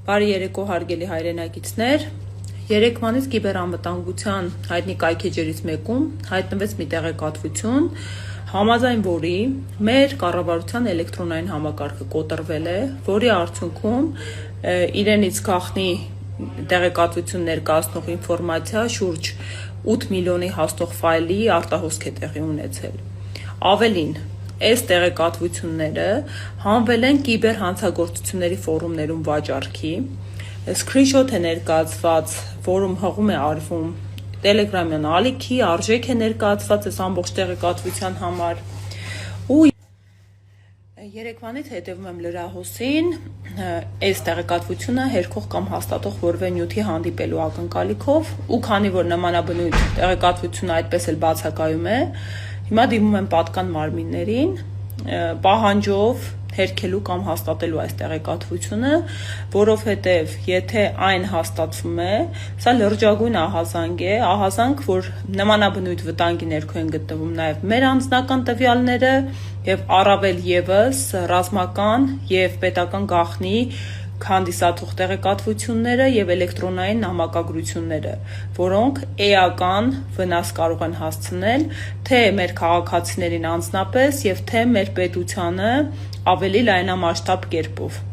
Բարի երեկո հարգելի հայրենակիցներ, երեկվանից կիբերանվտանգության հայտնի կայքեջերից մեկում հայտնվեց մի տեղեկատվություն, համաձայն որի մեր կառավարության էլեկտրոնային համակարգը կոտրվել է, որի արդյունքում իրենից գաղտնի տեղեկատվություն ներկայացնող ինֆորմացիա շուրջ 8 միլիոնի հասնող ֆայլի արտահոսք է տեղի ունեցել։ Ավելին, այս տեղեկատվությունները հանվել են կիբերհանցագործությունների ֆորումներում վաճառքի, սկրինշոթ է ներկայացված, որում հղում է արվում տելեգրամյան ալիքի, արժեք է ներկայացված այս ամբողջ տեղեկատվության համար ու երեկվանից հետևում եմ լրահոսին այս տեղեկատվությունը հերքող կամ հաստատող որևէ նյութի հանդիպելու ակնկալիքով ու քանի որ նմանաբնույթ տեղեկատվությունը այդպես էլ բացակայում է, հիմա դիմում եմ պատկան մարմիններին, պահանջով հերքելու կամ հաստատելու այս տեղեկատվությունը, որովհետև եթե այն հաստատվում է, սա լրջագույն ահազանգ է, ահազանգ, որ նմանաբնույթ վտանգի ներքո են գտնվում նաև մեր անձնական տվյալները եւ առավել եւս ռազմական եւ պետական գաղտնի հանդիսացող տեղեկատվությունները եւ էլեկտրոնային նամակագրությունները, որոնք էական վնաս կարող են հասցնել թե մեր քաղաքացիներին անձնապես եւ թե մեր պետությանը ավելի լայնամասշտաբ կերպով։